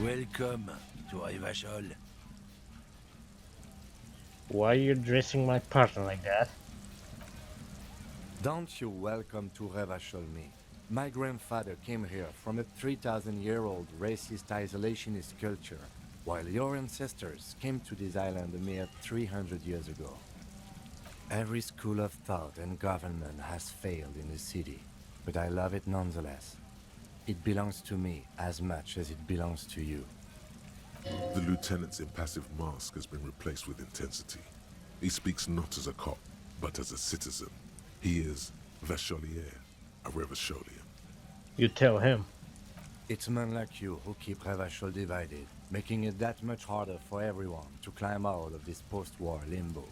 Welcome to Rivachol. Why are you addressing my partner like that? Don't you welcome to Revachol me. My grandfather came here from a 3,000-year-old racist isolationist culture, while your ancestors came to this island a mere 300 years ago. Every school of thought and government has failed in the city, but I love it nonetheless. It belongs to me as much as it belongs to you. The lieutenant's impassive mask has been replaced with intensity. He speaks not as a cop, but as a citizen. He is Vacholier, a Revacholian. You tell him. It's men like you who keep Revachol divided, making it that much harder for everyone to climb out of this post-war limbo.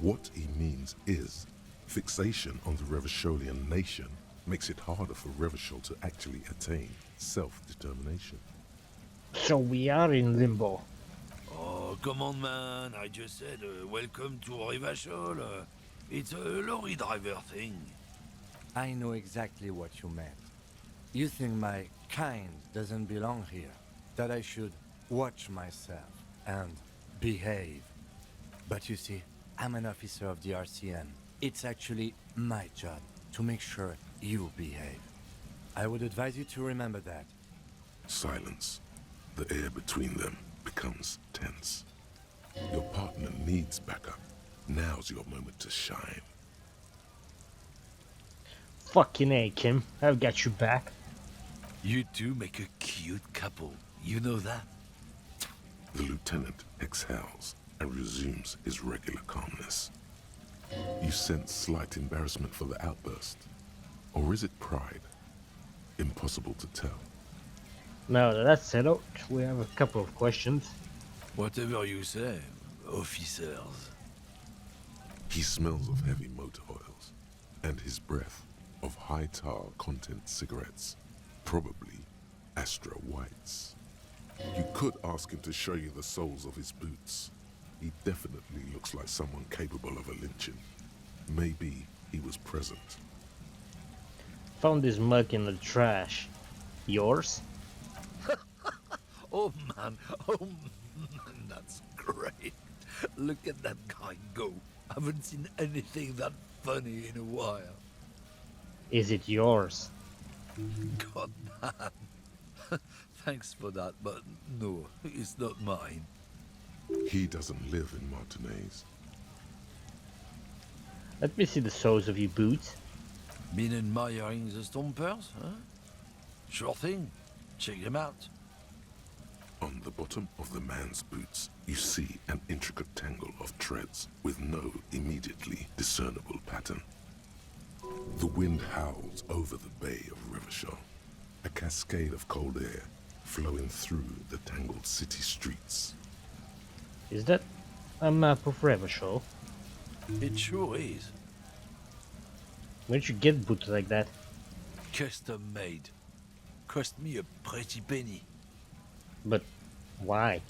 What he means is, fixation on the Revacholian nation makes it harder for Revachol to actually attain self-determination. So we are in limbo. Oh, come on, man. I just said welcome to Rivachol. It's a lorry driver thing. I know exactly what you meant. You think my kind doesn't belong here, that I should watch myself and behave. But you see, I'm an officer of the RCN. It's actually my job to make sure you behave. I would advise you to remember that. Silence. The air between them becomes tense. Your partner needs backup. Now's your moment to shine. Fucking A, Kim. I've got you back. You two make a cute couple. You know that? The lieutenant exhales and resumes his regular calmness. You sense slight embarrassment for the outburst. Or is it pride? Impossible to tell. Now that that's settled, we have a couple of questions. Whatever you say, officers. He smells of heavy motor oils, and his breath of high tar content cigarettes, probably Astra Whites. You could ask him to show you the soles of his boots. He definitely looks like someone capable of a lynching. Maybe he was present. Found this mug in the trash. Yours? Oh, man. Oh, man. That's great. Look at that guy go. Haven't seen anything that funny in a while. Is it yours? God, man. Thanks for that, but no, it's not mine. He doesn't live in Martinez. Let me see the soles of your boots. Been admiring the stompers, huh? Sure thing. Check them out. On the bottom of the man's boots, you see an intricate tangle of treads with no immediately discernible pattern. The wind howls over the bay of Rivachol, a cascade of cold air flowing through the tangled city streets. Is that a map of Revachol? It sure is. Where'd you get boots like that? Custom made. Cost me a pretty penny. But why?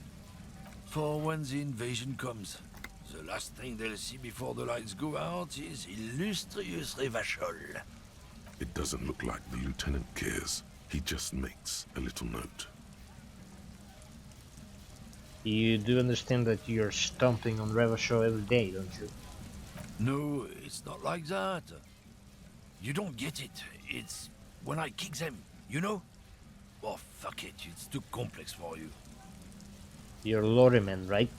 For when the invasion comes, the last thing they'll see before the lights go out is illustrious Rivachol. It doesn't look like the lieutenant cares. He just makes a little note. You do understand that you're stomping on Revachol every day, don't you? No, it's not like that. You don't get it. It's when I kick them, you know? Oh, fuck it. It's too complex for you. You're a lorryman, right?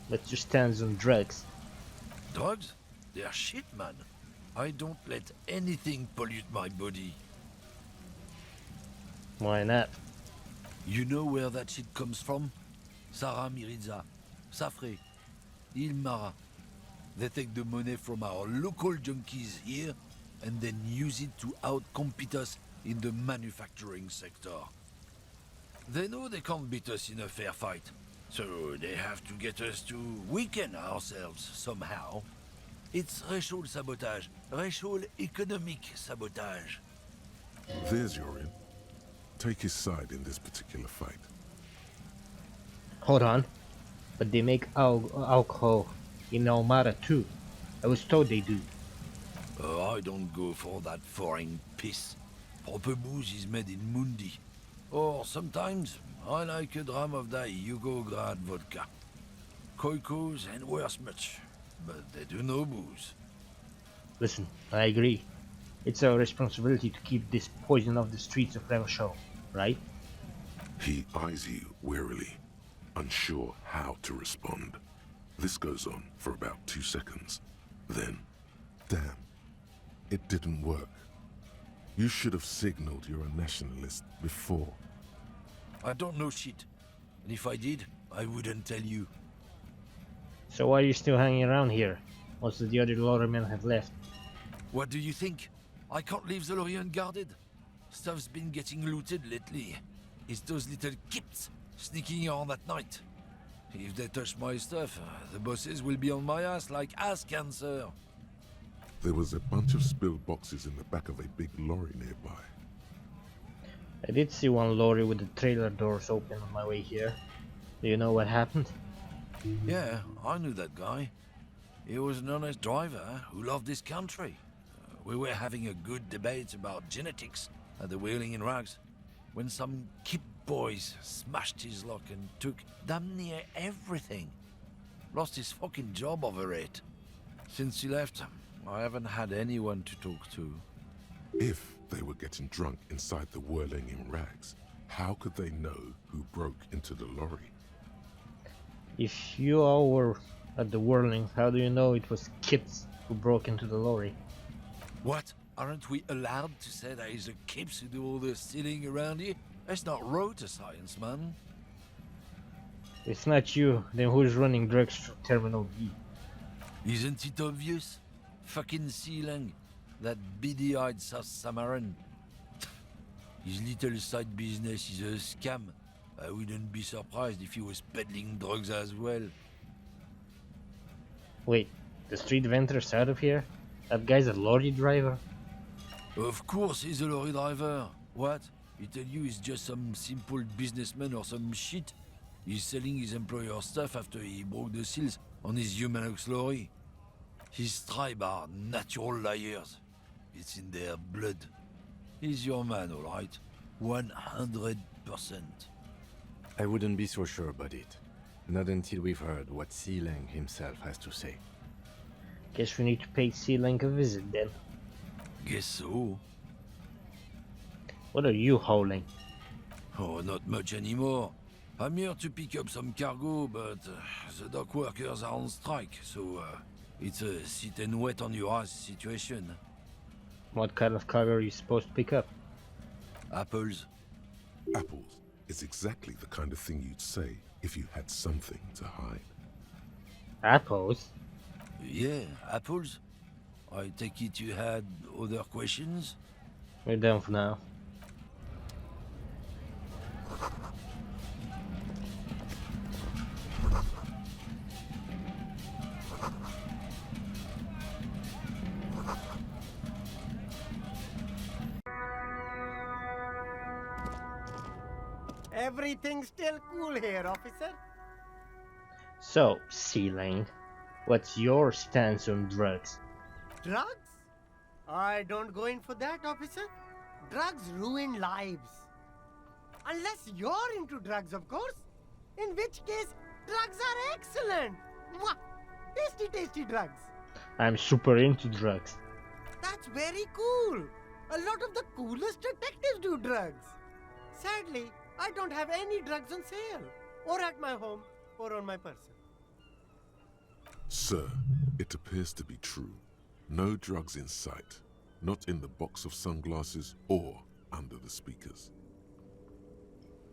But your stands on drugs. Drugs? They're shit, man. I don't let anything pollute my body. Why not? You know where that shit comes from? Sarah Miriza, Safre, Ilmara. They take the money from our local junkies here and then use it to outcompete us in the manufacturing sector. They know they can't beat us in a fair fight, so they have to get us to weaken ourselves somehow. It's racial sabotage, racial economic sabotage. There's your in. Take his side in this particular fight. Hold on. But they make alcohol in Almara too. I was told they do. I don't go for that foreign piss. Proper booze is made in Mundi. Or sometimes I like a dram of that Yugo-Grad vodka. Koikos and worse much, but they do no booze. Listen, I agree. It's our responsibility to keep this poison off the streets of Revachol, right? He eyes you warily, unsure how to respond. This goes on for about 2 seconds. Then, damn, it didn't work. You should have signaled you're a nationalist before. I don't know shit. And if I did, I wouldn't tell you. So why are you still hanging around here? Most of the other lorrymen have left. What do you think? I can't leave the lorry unguarded. Stuff's been getting looted lately. It's those little kips sneaking around at night. If they touch my stuff, the bosses will be on my ass like ass cancer. There was a bunch of spilled boxes in the back of a big lorry nearby. I did see one lorry with the trailer doors open on my way here. Do you know what happened? Yeah, I knew that guy. He was an honest driver who loved this country. We were having a good debate about genetics at the Wheeling in Rags when some kip boys smashed his lock and took damn near everything. Lost his fucking job over it. Since he left, I haven't had anyone to talk to. If they were getting drunk inside the whirling in rags, how could they know who broke into the lorry? If you all were at the whirling, how do you know it was kids who broke into the lorry? What? Aren't we allowed to say that it's the kips who do all the stealing around here? That's not road science, man. If it's not you, then who's running drugs through Terminal B? Isn't it obvious? Fucking Sealang, that beady-eyed South Samaran. His little side business is a scam. I wouldn't be surprised if he was peddling drugs as well. Wait, the street vendor's out of here? That guy's a lorry driver? Of course he's a lorry driver. What? He tell you he's just some simple businessman or some shit? He's selling his employer stuff after he broke the seals on his Humanox lorry. His tribe are natural liars. It's in their blood. He's your man, all right? 100%. I wouldn't be so sure about it. Not until we've heard what Sealang himself has to say. Guess we need to pay Sealang a visit then. Guess so. What are you hauling? Oh, not much anymore. I'm here to pick up some cargo, but the dock workers are on strike, so it's a sit and wait on your ass situation. What kind of cargo are you supposed to pick up? Apples. Apples is exactly the kind of thing you'd say if you had something to hide. Apples? Yeah, apples. I take it you had other questions? We're done for now. Everything's still cool here, officer. So, Sealang, what's your stance on drugs? Drugs? I don't go in for that, officer. Drugs ruin lives. Unless you're into drugs, of course. In which case, drugs are excellent. Mwah! Tasty, tasty drugs. I'm super into drugs. That's very cool. A lot of the coolest detectives do drugs. Sadly, I don't have any drugs on sale. Or at my home, or on my person. Sir, it appears to be true. No drugs in sight. Not in the box of sunglasses or under the speakers.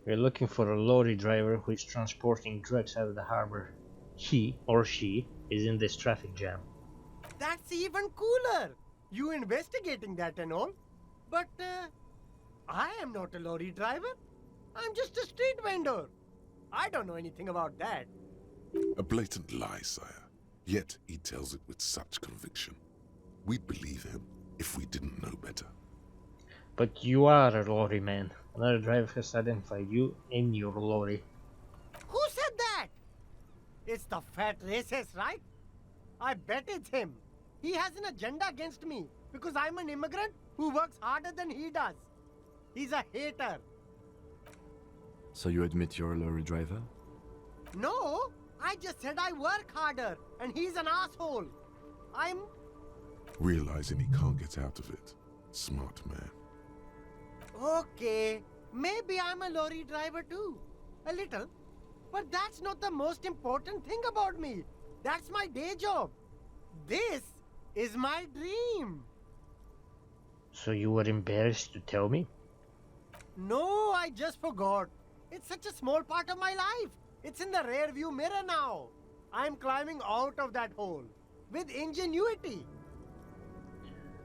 We're looking for a lorry driver who is transporting drugs out of the harbor. He or she is in this traffic jam. That's even cooler. You investigating that and all. But I am not a lorry driver. I'm just a street vendor. I don't know anything about that. A blatant lie, sire. Yet he tells it with such conviction. We'd believe him if we didn't know better. But you are a lorry man. Another driver has identified you in your lorry. Who said that? It's the fat racist, right? I bet it's him. He has an agenda against me because I'm an immigrant who works harder than he does. He's a hater. So you admit you're a lorry driver? No, I just said I work harder, and he's an asshole. I'm... Realizing he can't get out of it. Smart man. Okay, maybe I'm a lorry driver too. A little. But that's not the most important thing about me. That's my day job. This is my dream. So you were embarrassed to tell me? No, I just forgot. It's such a small part of my life. It's in the rear view mirror now. I'm climbing out of that hole. With ingenuity.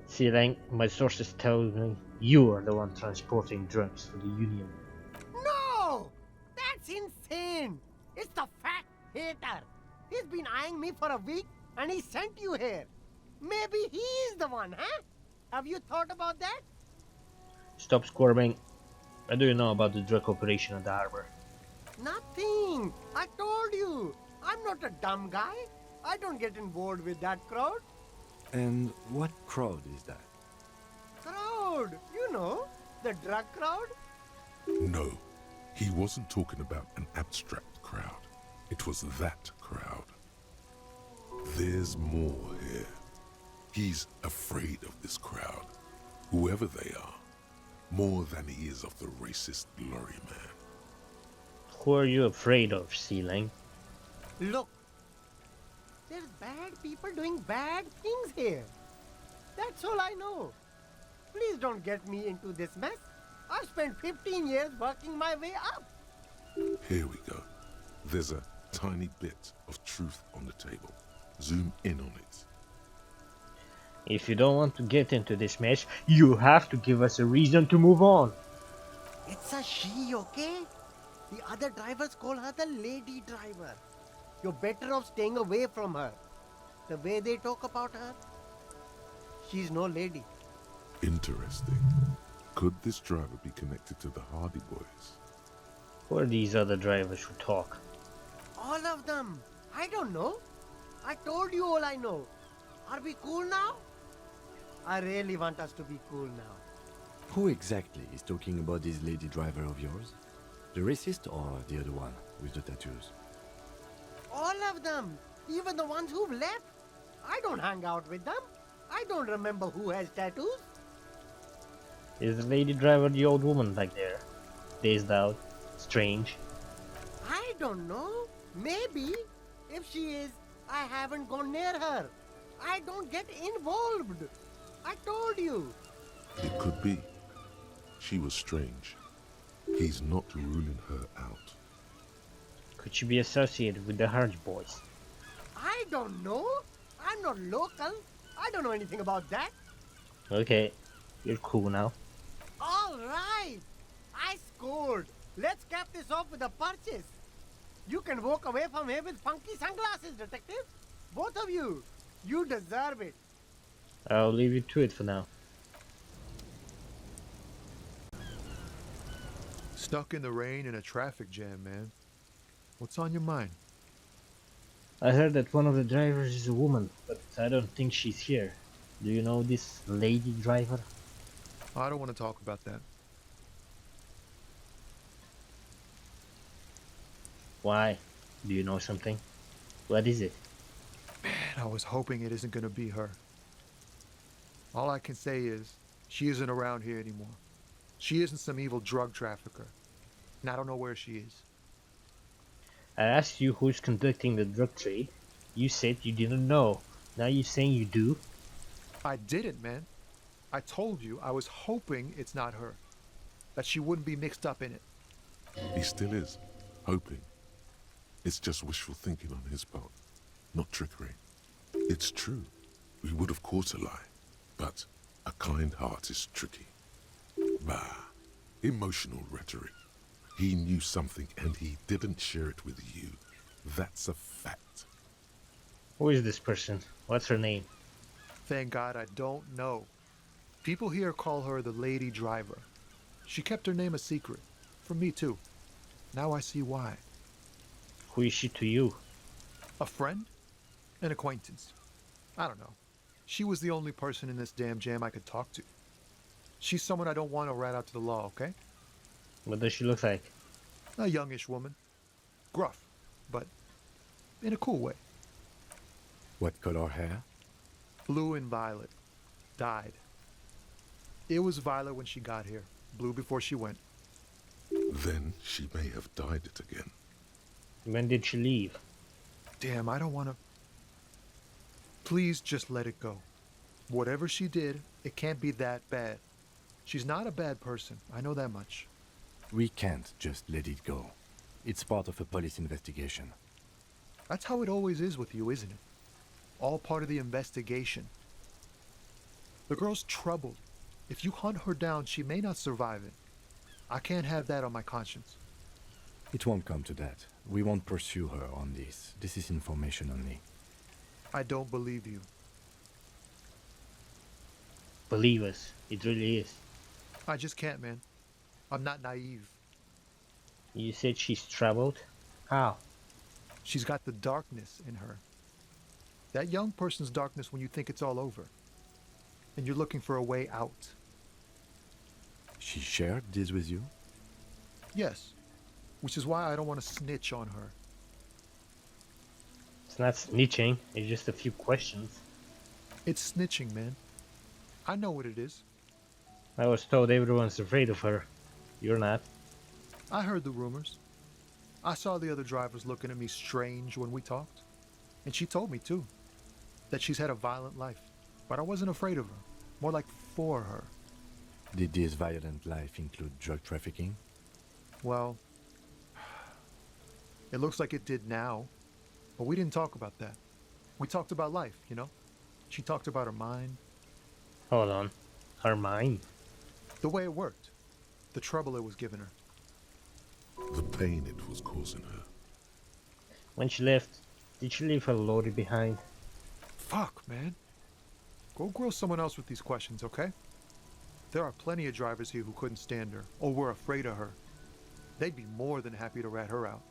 See, Lang, my sources tell me you are the one transporting drugs for the Union. No! That's insane! It's the fat hater. He's been eyeing me for a week and he sent you here. Maybe he's the one, huh? Have you thought about that? Stop squirming. What do you know about the drug operation at the harbor? Nothing. I told you. I'm not a dumb guy. I don't get involved with that crowd. And what crowd is that? Crowd? You know, the drug crowd? No, he wasn't talking about an abstract crowd. It was that crowd. There's more here. He's afraid of this crowd, whoever they are, more than he is of the racist lorry man. Who are you afraid of, Lang? Look, there's bad people doing bad things here. That's all I know. Please don't get me into this mess. I've spent 15 years working my way up. Here we go. There's a tiny bit of truth on the table. Zoom in on it. If you don't want to get into this mess, you have to give us a reason to move on. It's a she, okay? The other drivers call her the lady driver. You're better off staying away from her. The way they talk about her, she's no lady. Interesting. Could this driver be connected to the Hardy Boys? Who are these other drivers who talk? All of them. I don't know. I told you all I know. Are we cool now? I really want us to be cool now. Who exactly is talking about this lady driver of yours? The racist or the other one with the tattoos? All of them. Even the ones who've left. I don't hang out with them. I don't remember who has tattoos. Is the lady driver the old woman back there? Dazed out? Strange? I don't know. Maybe. If she is, I haven't gone near her. I don't get involved. I told you. It could be. She was strange. He's not ruling her out. Could she be associated with the Hardy Boys? I don't know. I'm not local. I don't know anything about that. Okay, you're cool now. All right. I scored. Let's cap this off with a purchase. You can walk away from here with funky sunglasses, detective. Both of you. You deserve it. I'll leave you to it for now. Stuck in the rain in a traffic jam, man. What's on your mind? I heard that one of the drivers is a woman, but I don't think she's here. Do you know this lady driver? I don't want to talk about that. Why? Do you know something? What is it? Man, I was hoping it isn't going to be her. All I can say is, she isn't around here anymore. She isn't some evil drug trafficker. And I don't know where she is. I asked you who's conducting the drug trade. You said you didn't know. Now you're saying you do? I didn't, man. I told you I was hoping it's not her. That she wouldn't be mixed up in it. He still is. Hoping. It's just wishful thinking on his part. Not trickery. It's true. We would of course a lie. But a kind heart is tricky. Bah. Emotional rhetoric. He knew something and he didn't share it with you. That's a fact. Who is this person? What's her name? Thank God I don't know. People here call her the lady driver. She kept her name a secret. From me too. Now I see why. Who is she to you? A friend? An acquaintance. I don't know. She was the only person in this damn jam I could talk to. She's someone I don't want to rat out to the law, okay? What does she look like? A youngish woman. Gruff, but in a cool way. What color hair? Blue and violet. Died. It was violet when she got here. Blue before she went. Then she may have dyed it again. When did she leave? Damn, I don't want to... Please just let it go. Whatever she did, it can't be that bad. She's not a bad person. I know that much. We can't just let it go. It's part of a police investigation. That's how it always is with you, isn't it? All part of the investigation. The girl's troubled. If you hunt her down, she may not survive it. I can't have that on my conscience. It won't come to that. We won't pursue her on this. This is information only. I don't believe you. Believe us, it really is. I just can't, man. I'm not naive. You said she's troubled? How? She's got the darkness in her. That young person's darkness when you think it's all over. And you're looking for a way out. She shared this with you? Yes. Which is why I don't want to snitch on her. It's not snitching, it's just a few questions. It's snitching, man. I know what it is. I was told everyone's afraid of her. You're not. I heard the rumors. I saw the other drivers looking at me strange when we talked. And she told me, too, that she's had a violent life. But I wasn't afraid of her. More like for her. Did this violent life include drug trafficking? Well, it looks like it did now. But we didn't talk about that. We talked about life, you know? She talked about her mind. Hold on. Her mind? The way it worked. The trouble it was giving her. The pain it was causing her. When she left, did she leave her lorry behind? Fuck, man. Go grill someone else with these questions, okay? There are plenty of drivers here who couldn't stand her, or were afraid of her. They'd be more than happy to rat her out.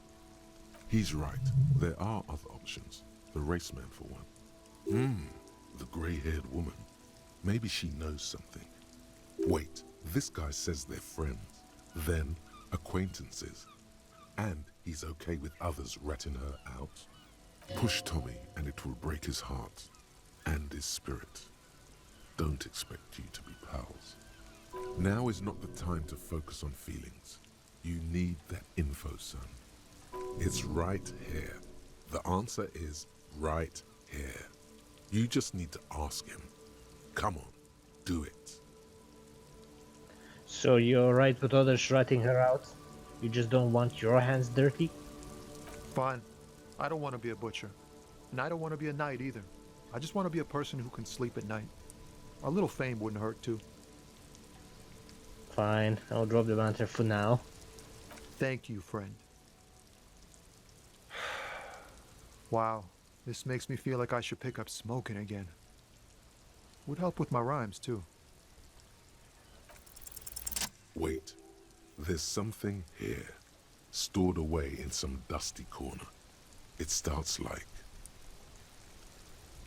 He's right. There are other options. The raceman, for one. The grey-haired woman. Maybe she knows something. Wait, this guy says they're friends. Then, acquaintances. And he's okay with others ratting her out. Push Tommy and it will break his heart. And his spirit. Don't expect you to be pals. Now is not the time to focus on feelings. You need that info, son. It's right here. The answer is right here. You just need to ask him. Come on, do it. So you're right with others ratting her out? You just don't want your hands dirty? Fine. I don't want to be a butcher. And I don't want to be a knight either. I just want to be a person who can sleep at night. A little fame wouldn't hurt too. Fine, I'll drop the banter for now. Thank you, friend. Wow, this makes me feel like I should pick up smoking again. Would help with my rhymes too. Wait, there's something here, stored away in some dusty corner. It starts like...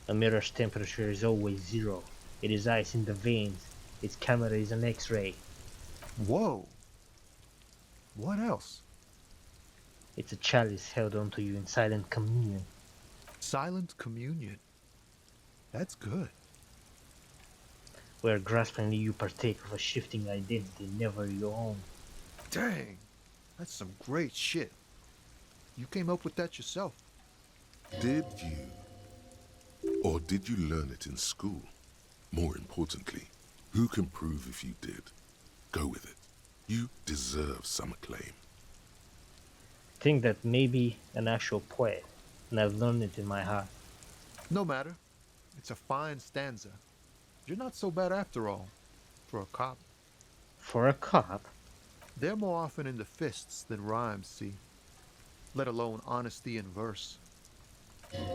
A mirror's temperature is always 0. It is ice in the veins. Its camera is an X-ray. Whoa! What else? It's a chalice held onto you in silent communion. Silent communion. That's good. Where graspingly you partake of a shifting identity never your own. Dang! That's some great shit. You came up with that yourself. Did you? Or did you learn it in school? More importantly, who can prove if you did? Go with it. You deserve some acclaim. Think that maybe an actual poet, and I've learned it in my heart. No matter. It's a fine stanza. You're not so bad after all. For a cop. For a cop? They're more often in the fists than rhymes, see? Let alone honesty in verse.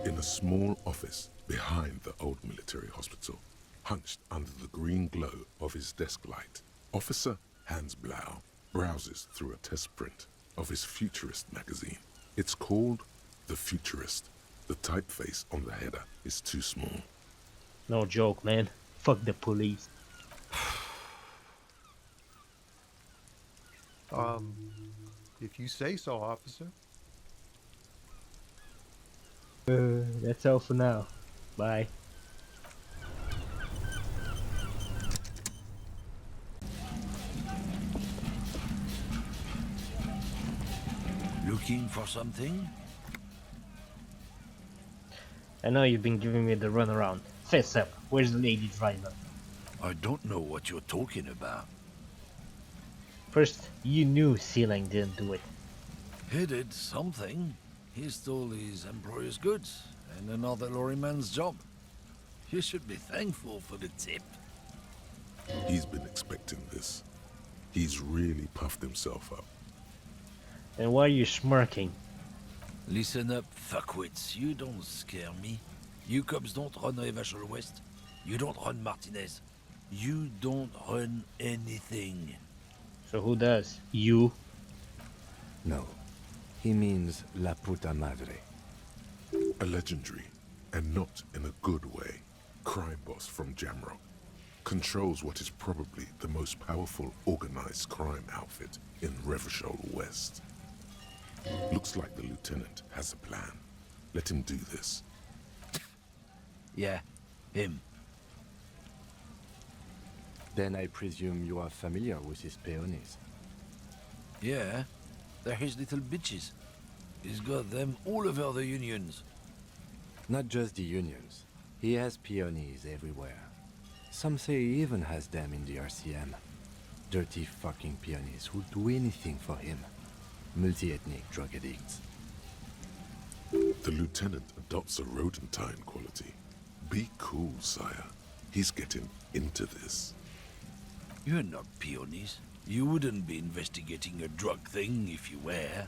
In a small office behind the old military hospital, hunched under the green glow of his desk light, Officer Hans Blau browses through a test print of his Futurist magazine. It's called The Futurist. The typeface on the header is too small. No joke, man. Fuck the police. If you say so, officer. That's all for now. Bye. Looking for something? I know you've been giving me the runaround. Fess up, where's the lady driver? I don't know what you're talking about. First, you knew Sealang didn't do it. He did something. He stole his employer's goods and another lorryman's job. You should be thankful for the tip. He's been expecting this. He's really puffed himself up. Then why are you smirking? Listen up, fuckwits. You don't scare me. You cops don't run Revachol West. You don't run Martinez. You don't run anything. So who does? You? No. He means La Puta Madre. A legendary, and not in a good way, crime boss from Jamrock. Controls what is probably the most powerful organized crime outfit in Revachol West. Looks like the lieutenant has a plan. Let him do this. Yeah, him. Then I presume you are familiar with his peonies. Yeah, they're his little bitches. He's got them all over the unions. Not just the unions. He has peonies everywhere. Some say he even has them in the RCM. Dirty fucking peonies who'd do anything for him. Multi-ethnic drug addicts. The lieutenant adopts a rodentine quality. Be cool, sire. He's getting into this. You're not peonies. You wouldn't be investigating a drug thing if you were.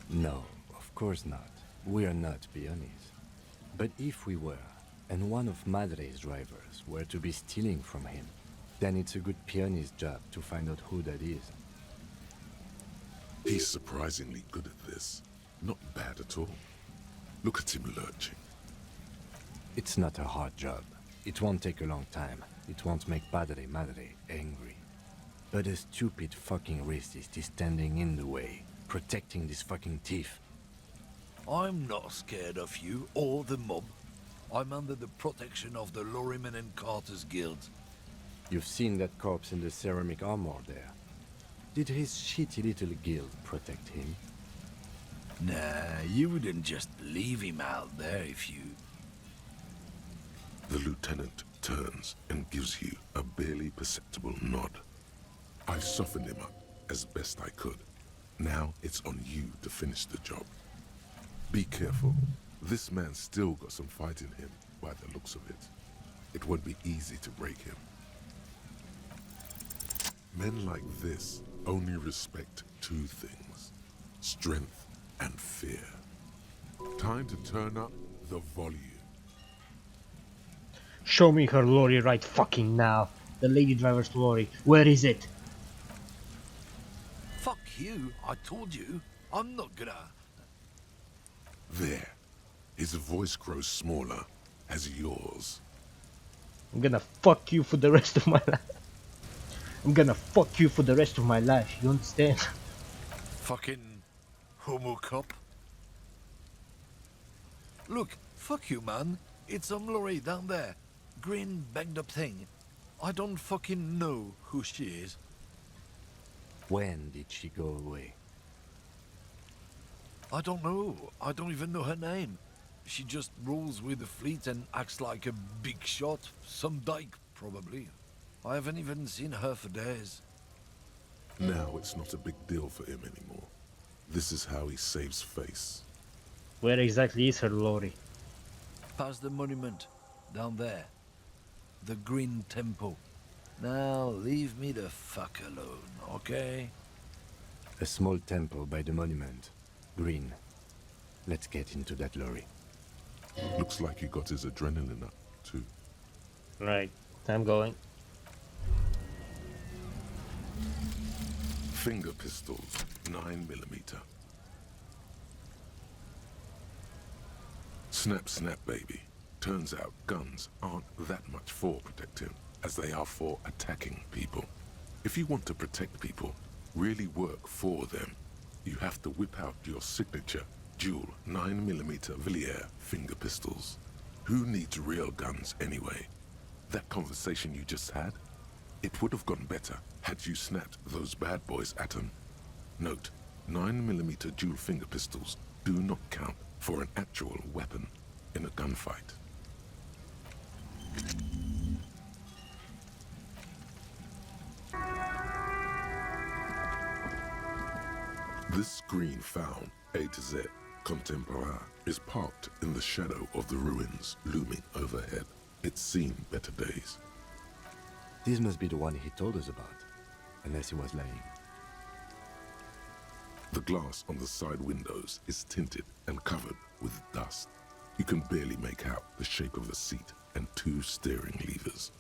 No, of course not. We are not peonies. But if we were, and one of Madre's drivers were to be stealing from him, then it's a good peony's job to find out who that is. He's surprisingly good at this. Not bad at all. Look at him lurching. It's not a hard job. It won't take a long time. It won't make Padre Madre angry. But a stupid fucking racist is standing in the way, protecting this fucking thief. I'm not scared of you or the mob. I'm under the protection of the Lorrymen and Carters Guild. You've seen that corpse in the ceramic armor there. Did his shitty little guild protect him? Nah, you wouldn't just leave him out there if you... The lieutenant turns and gives you a barely perceptible nod. I've softened him up as best I could. Now it's on you to finish the job. Be careful. This man's still got some fight in him, by the looks of it. It won't be easy to break him. Men like this only respect two things: strength and fear. Time to turn up the volume. Show me her lorry right fucking now. The lady driver's lorry. Where is it? Fuck you, I told you. I'm not gonna... There. His voice grows smaller as yours. I'm gonna fuck you for the rest of my life. I'm gonna fuck you for the rest of my life. You understand? Fucking homo cop. Look, fuck you, man. It's some lorry down there. Green banged up thing. I don't fucking know who she is. When did she go away? I don't know. I don't even know her name. She just rolls with the fleet and acts like a big shot. Some dyke, probably. I haven't even seen her for days. Now it's not a big deal for him anymore. This is how he saves face. Where exactly is her lorry? Past the monument. Down there. The Green Temple. Now leave me the fuck alone, okay? A small temple by the monument. Green. Let's get into that lorry. Looks like he got his adrenaline up, too. Right, I'm going. Finger pistols, 9mm. Snap, snap, baby. Turns out guns aren't that much for protecting as they are for attacking people. If you want to protect people, really work for them, you have to whip out your signature dual 9mm Villiers finger pistols. Who needs real guns anyway? That conversation you just had? It would have gone better had you snapped those bad boys at them. Note, 9mm dual finger pistols do not count for an actual weapon in a gunfight. This green found, A to Z, Contemporain, is parked in the shadow of the ruins looming overhead. It's seen better days. This must be the one he told us about, unless he was lying. The glass on the side windows is tinted and covered with dust. You can barely make out the shape of a seat and 2 steering levers.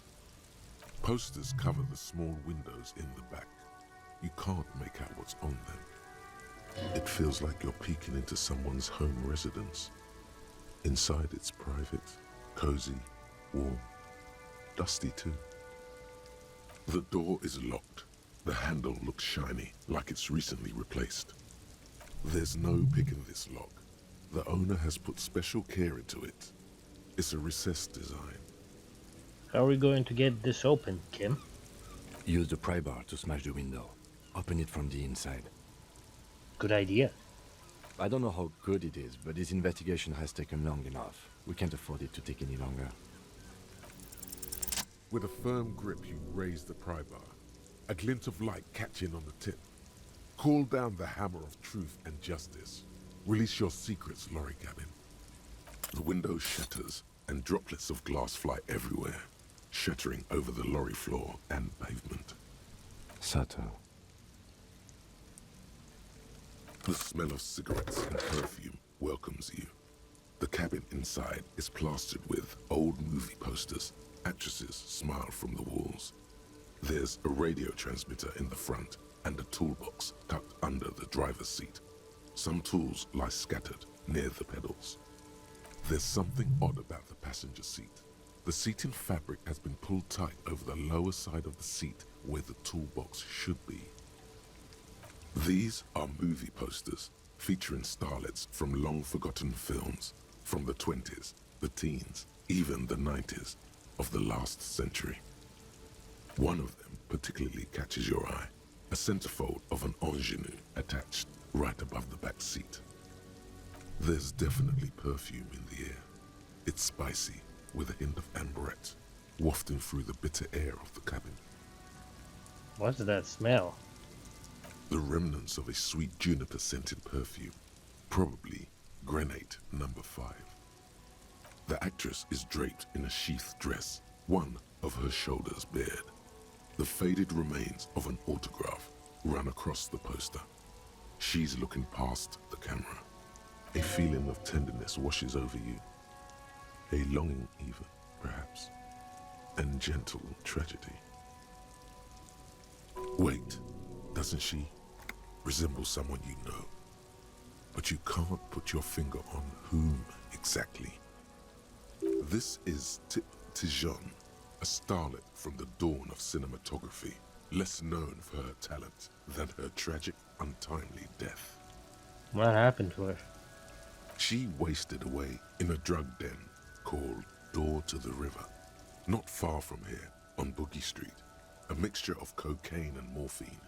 Posters cover the small windows in the back. You can't make out what's on them. It feels like you're peeking into someone's home residence. Inside it's private, cozy, warm, dusty too. The door is locked. The handle looks shiny, like it's recently replaced. There's no picking this lock. The owner has put special care into it. It's a recessed design. How are we going to get this open, Kim? Use the pry bar to smash the window. Open it from the inside. Good idea. I don't know how good it is, but this investigation has taken long enough. We can't afford it to take any longer. With a firm grip, you raise the pry bar, a glint of light catching on the tip. Call down the hammer of truth and justice. Release your secrets, lorry cabin. The window shatters, and droplets of glass fly everywhere, shattering over the lorry floor and pavement. Subtle. The smell of cigarettes and perfume welcomes you. The cabin inside is plastered with old movie posters. Actresses smile from the walls. There's a radio transmitter in the front and a toolbox tucked under the driver's seat. Some tools lie scattered near the pedals. There's something odd about the passenger seat. The seating fabric has been pulled tight over the lower side of the seat where the toolbox should be. These are movie posters featuring starlets from long-forgotten films from the 20s, the teens, even the 90s of the last century. One of them particularly catches your eye, a centerfold of an ingenue attached right above the back seat. There's definitely perfume in the air. It's spicy, with a hint of amberette, wafting through the bitter air of the cabin. What's that smell? The remnants of a sweet juniper-scented perfume, probably Grenade No. 5. The actress is draped in a sheathed dress, one of her shoulders bared. The faded remains of an autograph run across the poster. She's looking past the camera. A feeling of tenderness washes over you. A longing even, perhaps, and gentle tragedy. Wait, doesn't she resemble someone you know? But you can't put your finger on whom exactly. This is Tip Tijon, a starlet from the dawn of cinematography, less known for her talent than her tragic, untimely death. What happened to her? She wasted away in a drug den called Door to the River, not far from here on Boogie Street, a mixture of cocaine and morphine.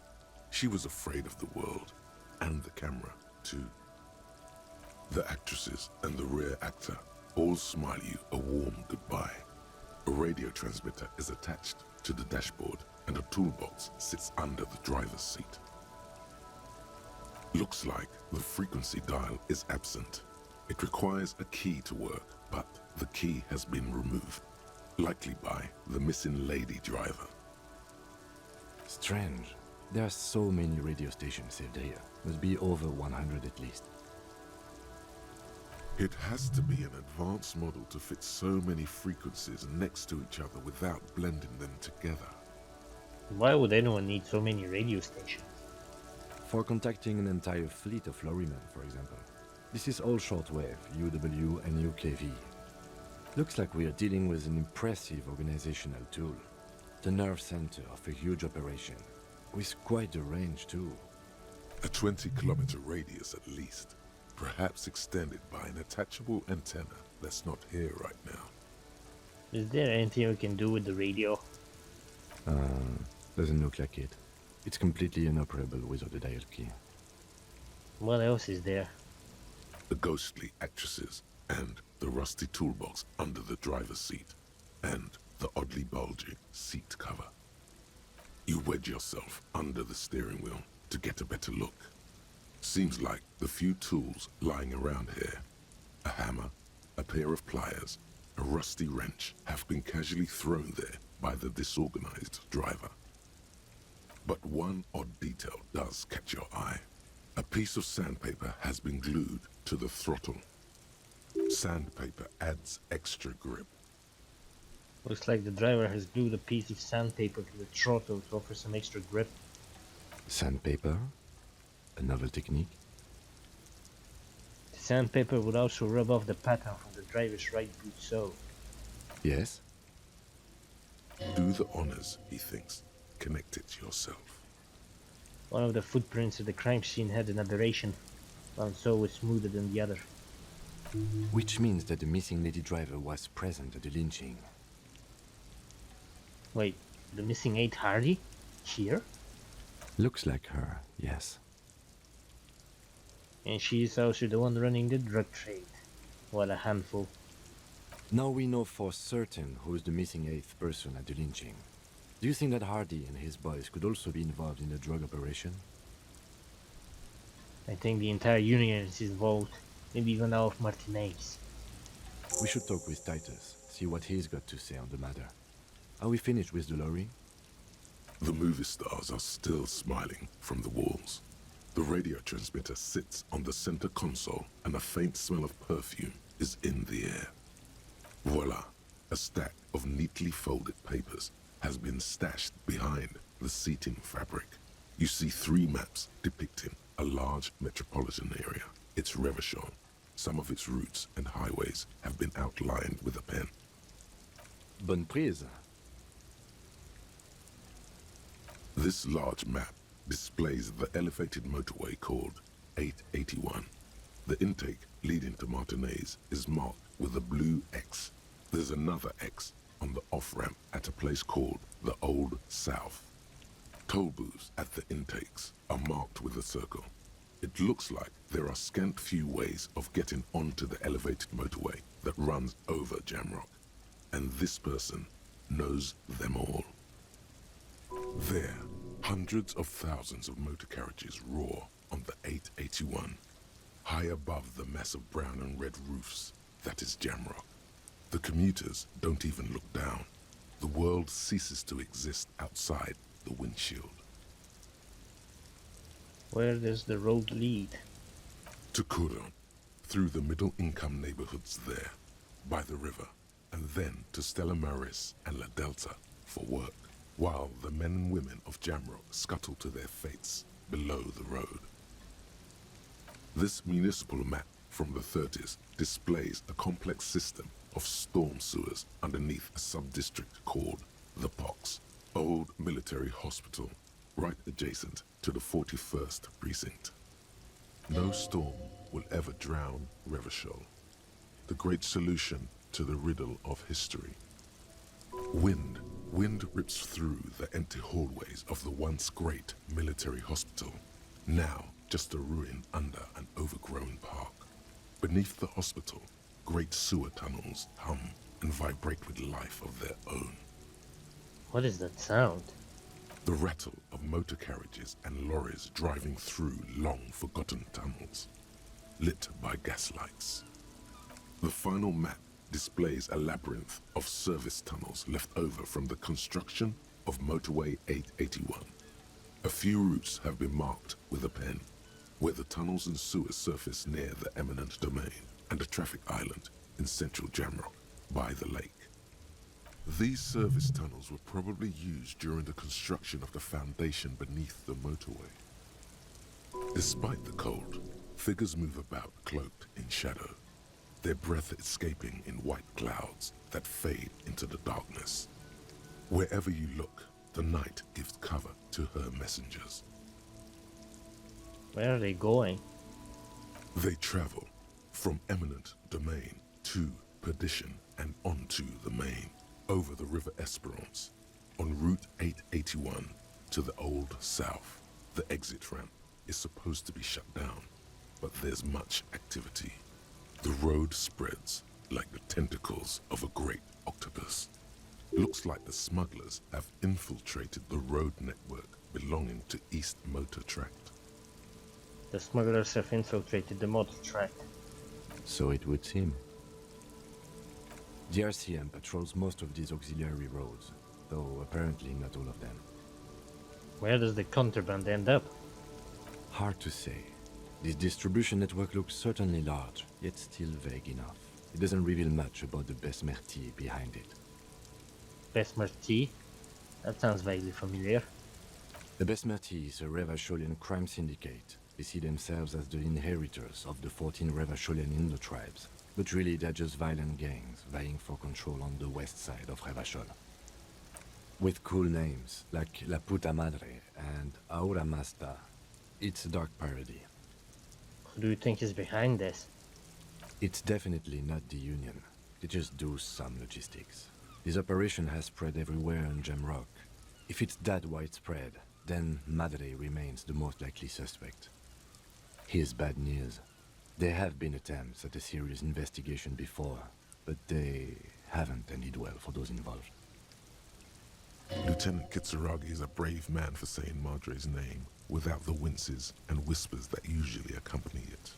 She was afraid of the world, and the camera, too. The actresses and the rear actor all smile you a warm goodbye. A radio transmitter is attached to the dashboard, and a toolbox sits under the driver's seat. Looks like the frequency dial is absent. It requires a key to work, but the key has been removed, likely by the missing lady driver. Strange. There are so many radio stations saved here. Must be over 100 at least. It has to be an advanced model to fit so many frequencies next to each other without blending them together. Why would anyone need so many radio stations? For contacting an entire fleet of lorrymen, for example. This is all shortwave, UW and UKV. Looks like we are dealing with an impressive organizational tool. The nerve center of a huge operation. With quite a range, too. A 20-kilometer radius at least, perhaps extended by an attachable antenna that's not here right now. Is there anything we can do with the radio? Doesn't look like it. It's completely inoperable without a dial key. What else is there? The ghostly actresses, and the rusty toolbox under the driver's seat, and the oddly bulging seat cover. You wedge yourself under the steering wheel to get a better look. Seems like the few tools lying around here, a hammer, a pair of pliers, a rusty wrench, have been casually thrown there by the disorganized driver. But one odd detail does catch your eye. A piece of sandpaper has been glued to the throttle. Sandpaper adds extra grip. Looks like the driver has glued a piece of sandpaper to the throttle to offer some extra grip. Sandpaper? A novel technique? The sandpaper would also rub off the pattern from the driver's right boot sole. Yes? Do the honors, he thinks. Connect it yourself. One of the footprints of the crime scene had an aberration. One sole was smoother than the other. Which means that the missing lady driver was present at the lynching. Wait, the missing 8 Hardy? Here? Looks like her, yes. And she is also the one running the drug trade. What a handful. Now we know for certain who is the missing 8th person at the lynching. Do you think that Hardy and his boys could also be involved in the drug operation? I think the entire union is involved. Maybe even all of Martinez. We should talk with Titus, see what he's got to say on the matter. Are we finished with the lorry? The movie stars are still smiling from the walls. The radio transmitter sits on the center console and a faint smell of perfume is in the air. Voila, a stack of neatly folded papers has been stashed behind the seating fabric. You see 3 maps depicting a large metropolitan area. It's Revachol. Some of its routes and highways have been outlined with a pen. Bonne prise. This large map displays the elevated motorway called 881. The intake leading to Martinez is marked with a blue X. There's another X on the off-ramp at a place called the Old South. Toll booths at the intakes are marked with a circle. It looks like there are scant few ways of getting onto the elevated motorway that runs over Jamrock, and this person knows them all. There, hundreds of thousands of motor carriages roar on the 881, high above the massive brown and red roofs that is Jamrock. The commuters don't even look down. The world ceases to exist outside the windshield. Where does the road lead? To Kuron, through the middle-income neighborhoods there, by the river, and then to Stella Maris and La Delta for work, while the men and women of Jamrock scuttle to their fates below the road. This municipal map from the 30s displays a complex system of storm sewers underneath a sub-district called the Pox, old military hospital, right adjacent to the 41st precinct. No storm will ever drown Revachol, the great solution to the riddle of history. Wind rips through the empty hallways of the once great military hospital, now just a ruin under an overgrown park. Beneath the hospital, great sewer tunnels hum and vibrate with life of their own. What is that sound? The rattle of motor carriages and lorries driving through long-forgotten tunnels, lit by gaslights. The final map displays a labyrinth of service tunnels left over from the construction of Motorway 881. A few routes have been marked with a pen, where the tunnels and sewers surface near the eminent domain and a traffic island in central Jamrock by the lake. These service tunnels were probably used during the construction of the foundation beneath the motorway. Despite the cold, figures move about cloaked in shadow, their breath escaping in white clouds that fade into the darkness. Wherever you look, the night gives cover to her messengers. Where are they going? They travel from eminent domain to perdition and onto the main, over the River Esperance, on Route 881 to the Old South. The exit ramp is supposed to be shut down, but there's much activity. The road spreads like the tentacles of a great octopus. Looks like the smugglers have infiltrated the road network belonging to East Motor Tract. The smugglers have infiltrated the motor track. So it would seem. The RCM patrols most of these auxiliary roads, though apparently not all of them. Where does the contraband end up? Hard to say. This distribution network looks certainly large, yet still vague enough. It doesn't reveal much about the Besmerti behind it. Besmerti? That sounds vaguely familiar. The Besmerti is a Revacholian crime syndicate. They see themselves as the inheritors of the 14 Revacholian Indo-tribes, but really they're just violent gangs vying for control on the west side of Revachol. With cool names like La Puta Madre and Aura Masta, it's a dark parody. Who do you think is behind this? It's definitely not the Union. They just do some logistics. This operation has spread everywhere on Jamrock. If it's that widespread, then Madre remains the most likely suspect. Here's bad news. There have been attempts at a serious investigation before, but they haven't ended well for those involved. Lieutenant Kitsuragi is a brave man for saying Madre's name without the winces and whispers that usually accompany it.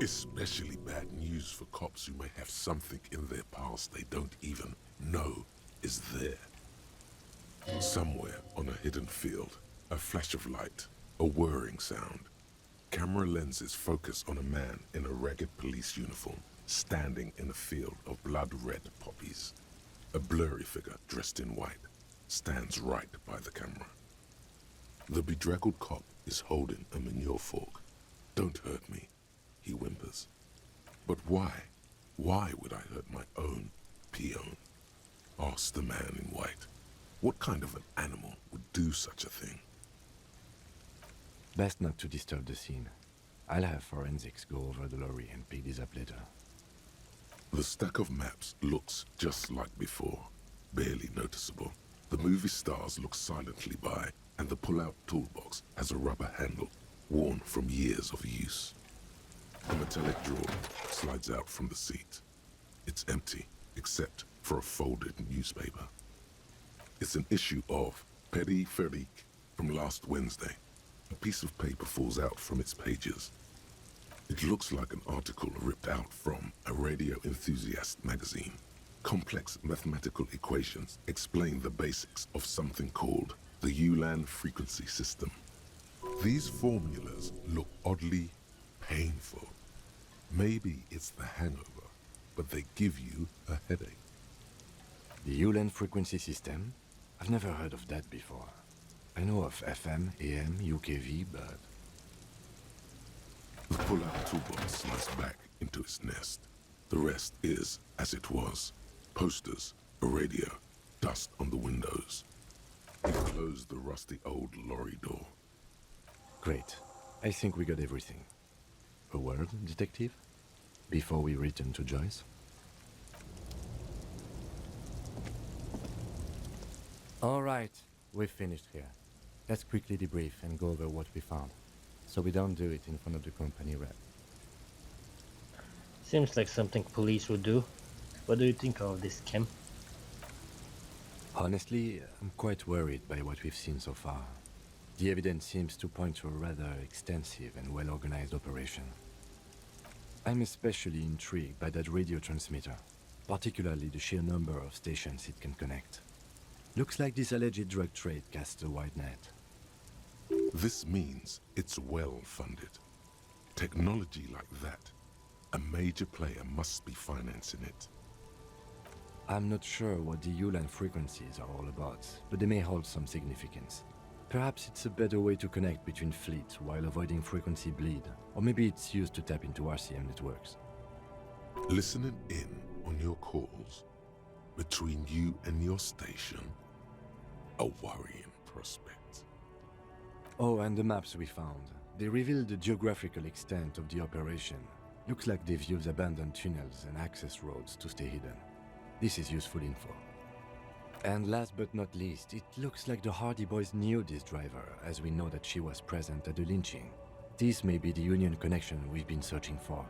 Especially bad news for cops who may have something in their past they don't even know is there. Somewhere on a hidden field, a flash of light, a whirring sound. Camera lenses focus on a man in a ragged police uniform, standing in a field of blood-red poppies. A blurry figure dressed in white stands right by the camera. The bedraggled cop is holding a manure fork. "Don't hurt me," he whimpers. "But why? Why would I hurt my own peon?" asks the man in white. What kind of an animal would do such a thing? Best not to disturb the scene. I'll have forensics go over the lorry and pick these up later. The stack of maps looks just like before, barely noticeable. The movie stars look silently by, and the pull-out toolbox has a rubber handle, worn from years of use. A metallic drawer slides out from the seat. It's empty, except for a folded newspaper. It's an issue of Périphérique from last Wednesday. A piece of paper falls out from its pages. It looks like an article ripped out from a radio enthusiast magazine. Complex mathematical equations explain the basics of something called the Ulan frequency system. These formulas look oddly painful. Maybe it's the hangover, but they give you a headache. The Ulan frequency system? I've never heard of that before. I know of FM, AM, UKV, but... The pull-out toolbox slides back into its nest. The rest is as it was. Posters, a radio, dust on the windows. He closed the rusty old lorry door. Great. I think we got everything. A word, detective? Before we return to Joyce? All right, we've finished here. Let's quickly debrief and go over what we found, so we don't do it in front of the company rep. Seems like something police would do. What do you think of this, Kim? Honestly, I'm quite worried by what we've seen so far. The evidence seems to point to a rather extensive and well-organized operation. I'm especially intrigued by that radio transmitter, particularly the sheer number of stations it can connect. Looks like this alleged drug trade casts a wide net. This means it's well-funded. Technology like that, a major player must be financing it. I'm not sure what the Ulan frequencies are all about, but they may hold some significance. Perhaps it's a better way to connect between fleets while avoiding frequency bleed, or maybe it's used to tap into RCM networks. Listening in on your calls between you and your station. A worrying prospect. Oh, and the maps we found. They reveal the geographical extent of the operation. Looks like they've used abandoned tunnels and access roads to stay hidden. This is useful info. And last but not least, it looks like the Hardy Boys knew this driver, as we know that she was present at the lynching. This may be the Union connection we've been searching for.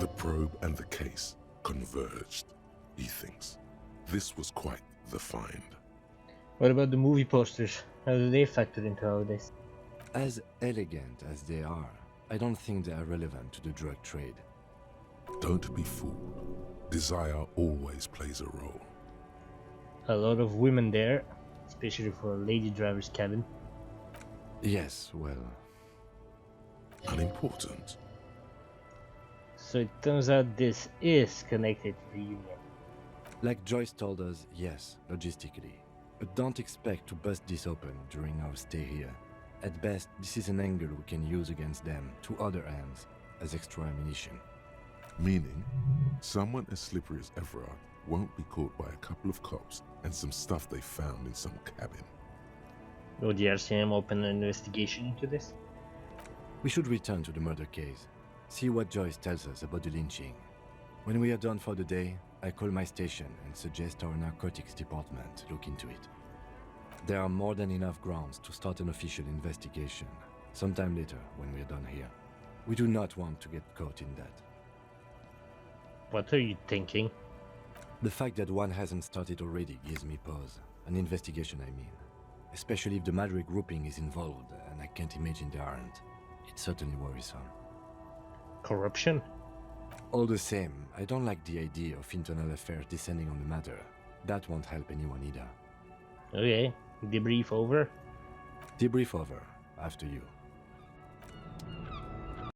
The probe and the case converged, he thinks. This was quite the find. What about the movie posters? How do they factor into all this? As elegant as they are, I don't think they are relevant to the drug trade. Don't be fooled. Desire always plays a role. A lot of women there, especially for a lady driver's cabin. Yes, well, Unimportant. So it turns out this is connected to the Union. like Joyce told us, yes, logistically. But don't expect to bust this open during our stay here. At best, this is an angle we can use against them to other ends as extra ammunition. Meaning, someone as slippery as Everard won't be caught by a couple of cops and some stuff they found in some cabin. Will the RCM open an investigation into this? We should return to the murder case, see what Joyce tells us about the lynching. When we are done for the day, I call my station and suggest our narcotics department look into it. There are more than enough grounds to start an official investigation, sometime later when we are done here. We do not want to get caught in that. What are you thinking? The fact that one hasn't started already gives me pause. An investigation, I mean. Especially if the Madrid grouping is involved, and I can't imagine they aren't. It's certainly worrisome. Corruption? All the same, I don't like the idea of internal affairs descending on the matter. That won't help anyone either. Okay, debrief over. Debrief over, after you.